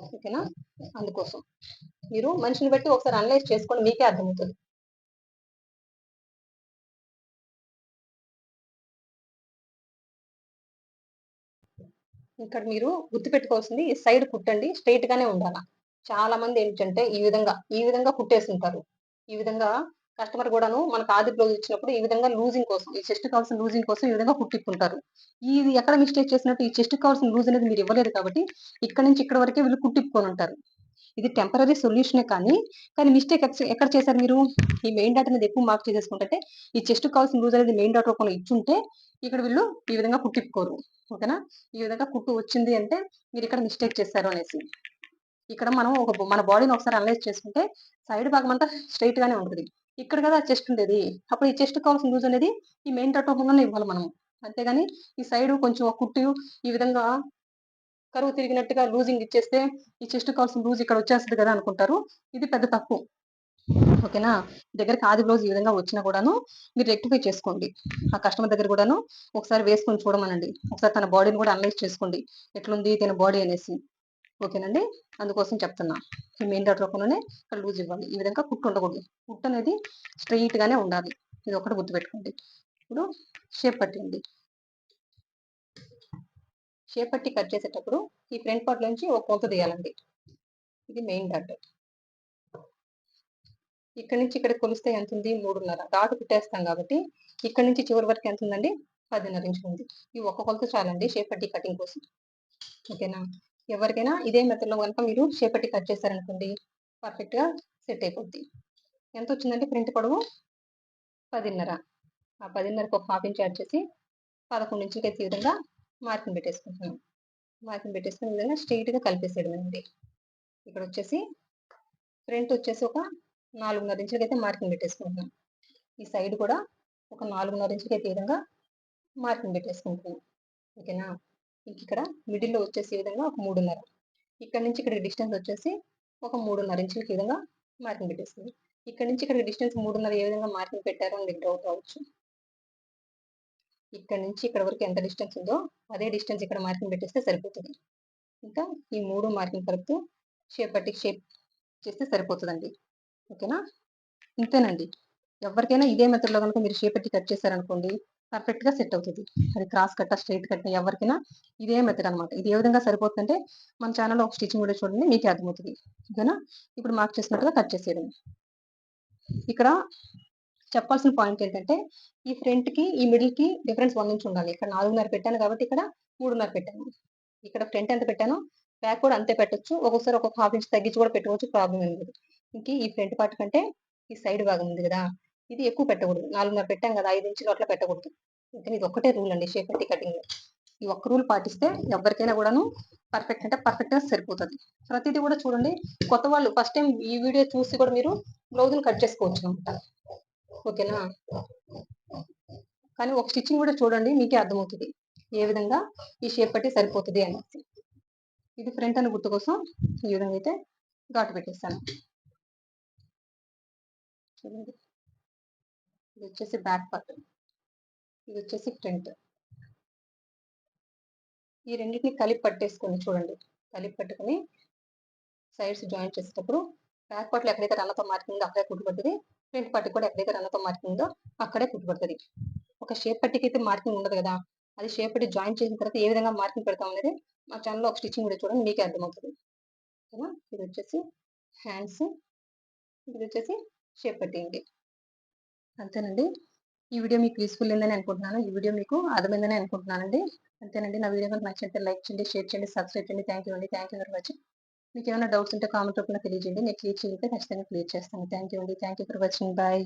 ఓకేనా? అందుకోసం. మీరు మనిషిని బట్టి ఒకసారి అనలైజ్ చేసుకోండి మీకే అర్థమవుతది. ఇక్కడ మీరు గుర్తుపెట్టుకోవాల్సింది ఈ సైడ్ కుట్టండి స్ట్రెయిట్ గానే ఉండాల. చాలా మంది ఏంటంటే ఈ విధంగా కుట్టేసుంటారు. ఈ విధంగా కస్టమర్ గూడాను మనకు ఆది బ్లౌజ్ ఇచ్చినప్పుడు ఈ విధంగా లూజింగ్ కోసం, ఈ చెస్ట్‌కి కావాల్సిన లూజింగ్ కోసం ఈ విధంగా కుట్టిప్పుకుంటారు. ఇది ఎక్కడ మిస్టేక్ చేసినట్టు ఈ చెస్ట్‌కి కావాల్సిన లూజ్ అనేది మీరు ఇవ్వలేదు కాబట్టి, ఇక్కడి నుంచి ఇక్కడి వరకే వీళ్ళు కుట్టిప్పుకొనుంటారు. ఇది టెంపరరీ సొల్యూషనే కానీ మిస్టేక్ ఎక్కడ చేశారు మీరు? ఈ మెయిన్ డాట్ అనేది ఎక్కువ మార్క్ చేసేసుకుంటుంటే, ఈ చెస్ట్‌కి కావాల్సిన లూజ్ అనేది మెయిన్ డాట్ రూపంలో ఇచ్చుంటే, ఇక్కడ వీళ్ళు ఈ విధంగా కుట్టిప్పుకోరు. ఓకేనా? ఈ విధంగా కుట్టు వచ్చింది అంటే, మీరిక్కడ మిస్టేక్ చేశారు అనేసి. ఇక్కడ మనం మన బాడీని ఒకసారి అనలైజ్ చేసుకుంటే, సైడ్ భాగమంతా స్ట్రెయిట్ గానే ఉంటది. ఇక్కడ కదా చెస్ట్ ఉండేది. అప్పుడు ఈ చెస్ట్‌కి కావాల్సిన లూజ్ అనేది ఈ మెయిన్ డాట్ రూపంలోనే ఇవ్వాలి మనము. అంతేగాని ఈ సైడు కొంచెం ఒక కుట్టు ఈ విధంగా కరువు తిరిగినట్టుగా లూజింగ్ ఇచ్చేస్తే, ఈ చెస్ట్‌కి కావాల్సిన లూజ్ ఇక్కడ వచ్చేస్తది కదా అనుకుంటారు. ఇది పెద్ద తప్పు. ఓకేనా? దగ్గరికి ఆది బ్లౌజ్ ఈ విధంగా వచ్చినా కూడాను మీరు రెక్టిఫై చేసుకోండి. ఆ కస్టమర్ దగ్గర కూడాను ఒకసారి వేసుకొని చూడమనండి. ఒకసారి తన బాడీని కూడా అనలైజ్ చేసుకోండి. ఎట్లుంది తిన బాడీ అనేసి. ఓకేనండి. అందుకోసం చెప్తున్నా. ఈ మెయిన్ డాట్ రూపంలోనే ఇక్కడ లూజ్ ఇవ్వాలి. ఈ విధంగా కుట్టు ఉండకూడదు. కుట్టు అనేది స్ట్రెయిట్ గానే ఉండాలి. ఇదొక్కటి గుర్తుపెట్టుకోండి. ఇప్పుడు షేప్ పట్టీ అండి. షేప్ పట్టీ కట్ చేసేటప్పుడు ఈ ఫ్రంట్ పార్ట్ నుంచి ఒక కొలత తీయాలండి. ఇది మెయిన్ డాట్. ఇక్కడి నుంచి ఇక్కడికి కొలిస్తే ఎంతుంది? 3.5 డాట్ కుట్టేస్తాం కాబట్టి, ఇక్కడి నుంచి చివరి వరకు ఎంతుందండి? 10.5 ఇంచులుంది. ఈ ఒక్క కొలత చాలండి షేప్ పట్టీ కటింగ్ కోసం. ఓకేనా? ఎవరికైనా ఇదే మెథడ్‌లో గనుక మీరు షేప్ పట్టీ కట్ చేశారనుకోండి, పర్ఫెక్ట్‌గా సెట్ అయిపోద్ది. ఎంతొచ్చిందండి ఫ్రంట్ పొడవు? 10.5. ఆ 10.5కి ఒక హాఫ్ ఇంచ్ యాడ్ చేసి 11 ఇంచులకైతే ఈ విధంగా మార్కింగ్ పెట్టేసుకుంటున్నాను. మార్కింగ్ పెట్టేసుకొని ఈ విధంగా స్ట్రెయిట్‌గా కలిపేసేయడమేనండి. ఇక్కడొచ్చేసి ఫ్రంట్ వచ్చేసి ఒక 4.5 ఇంచులకైతే మార్కింగ్ పెట్టేసుకుంటున్నాను. ఈ సైడ్ కూడా ఒక 4.5 ఇంచులకి అయితే ఈ విధంగా మార్కింగ్ పెట్టేసుకుంటున్నాను. ఓకేనా? ఇంక ఇక్కడ మిడిల్‌లో వచ్చేసి ఈ విధంగా ఒక 3.5. ఇక్కడ నుంచి ఇక్కడికి డిస్టెన్స్ వచ్చేసి ఒక 3.5 ఇంచులకి ఈ విధంగా మార్కింగ్ పెట్టేసుకుంది. ఇక్కడ నుంచి ఇక్కడికి డిస్టెన్స్ 3.5 ఏ విధంగా మార్కింగ్ పెట్టారో అని మీకు డౌట్ రావచ్చు. ఇక్కడ నుంచి ఇక్కడ వరకు ఎంత డిస్టెన్స్ ఉందో అదే డిస్టెన్స్ ఇక్కడ మార్కింగ్ పెట్టేస్తే సరిపోతుంది. ఇంకా ఈ 3 మార్కింగ్ కలుపుతూ షేప్ పట్టికి షేప్ చేస్తే సరిపోతుందండి. ఓకేనా? ఇంతేనండి. ఎవరికైనా ఇదే మెథడ్‌లో గనుక మీరు షేప్ పెట్టి కట్ చేశారనుకోండి, పర్ఫెక్ట్‌గా సెట్ అవుతది. అది క్రాస్ కట్టా, స్ట్రెయిట్ కట్టా ఎవరికైనా ఇదే మెథడ్ అనమాట. ఇది ఏ విధంగా సరిపోతుందంటే మన ఛానెల్‌లో ఒక స్టిచింగ్ వీడియో చూడండి మీకే అర్థమవుతది. ఓకేనా? ఇప్పుడు మార్క్ చేసినట్టుగా కట్ చేసేయడమే. ఇక్కడ చెప్పాల్సిన పాయింట్ ఏంటంటే ఈ ఫ్రంట్‌కి, ఈ మిడిల్‌కి డిఫరెన్స్ 1 ఇంచ్ ఉండాలి. ఇక్కడ 4.5 పెట్టాను కాబట్టి ఇక్కడ 3.5 పెట్టాను. ఇక్కడ ఫ్రంట్ ఎంత పెట్టానో బ్యాక్ కూడా అంతే పెట్టొచ్చు. ఒక్కొక్కసారి ఒక్కొక్క హాఫ్ ఇంచ్ తగ్గించి కూడా పెట్టుకోవచ్చు. ప్రాబ్లమ్ ఏం లేదు. ఇంక ఈ ఫ్రంట్ పార్ట్ కంటే ఈ సైడ్ భాగం ఉంది గదా! ఇది ఎక్కువ పెట్టకూడదు. 4.5 పెట్టాం గదా! 5 ఇంచులు అట్లా పెట్టకూడదు. ఓకేనా? ఇది ఒక్కటే రూల్ అండి షేప్ పెట్టి కటింగ్‌లో. ఈ ఒక్క రూల్ పాటిస్తే ఎవరికైనా గూడాను పర్ఫెక్ట్ అంటే పర్ఫెక్ట్‌గా సరిపోతది. ప్రతీది గూడా చూడండి కొత్త వాళ్ళు ఫస్ట్ టైమ్ ఈ వీడియో చూసి కూడా మీరు బ్లౌజులు కట్ చేసుకోవచ్చనమాట. ఓకేనా? కానీ ఒక స్టిచ్చింగ్ గూడా చూడండి మీకే అర్థమవుతది. ఏ విధంగా ఈ షేప్ పట్టి సరిపోతది అనేసి. ఇది ఫ్రంట్ అనే గుర్తు కోసం ఈ విధంగా అయితే ఘాటు పెట్టేసాను. చూడండి. ఇది వచ్చేసి బ్యాక్ పార్ట్. ఇది వచ్చేసి ఫ్రంట్. ఈ రెండిటిని కలిపి పట్టేసుకోండి చూడండి. కలిపి పట్టుకొని సైడ్స్ జాయిన్ చేసేటప్పుడు బ్యాక్ పార్ట్‌లో ఎక్కడైతే రన్నతో మార్కింగ్ ఉందో అక్కడే కుట్టు పడుతది. ఫ్రంట్ పార్ట్‌కి కూడా ఎక్కడైతే రన్నతో మార్కింగ్ ఉందో అక్కడే కుట్టు పడుతది. ఒక షేప్ పట్టికైతే మార్కింగ్ ఉండదు గదా! అది షేప్ పట్టి జాయిన్ చేసిన తర్వాత ఏ విధంగా మార్కింగ్ పెడతాం అనేది మా ఛానెల్‌లో ఒక స్టిచ్చింగ్ వీడియో చూడండి మీకే అర్థమవుతది. ఓకేనా? ఇదొచ్చేసి హ్యాండ్స్. ఇదొచ్చేసి షేప్ పట్టి అండి. అంతేనండి. ఈ వీడియో మీకు యూజ్‌ఫుల్ అయిందని అనుకుంటున్నాను. ఈ వీడియో మీకు అర్థమైందని అనుకుంటున్నానండి. అంతేనండి. నా వీడియో గనుక నచ్చినట్లయితే లైక్ చేయండి, షేర్ చేయండి, సబ్స్క్రైబ్ చేయండి. థాంక్ యూ అండి. Thank you very much. మీకేమైనా డౌట్స్ ఉంటే కామెంట్ రూపంలో తెలియజేయండి. నేను క్లియర్ చేయగలిగితే ఖచ్చితంగా క్లియర్ చేస్తాను. థాంక్ యూ అండి. Thank you for watching. Bye.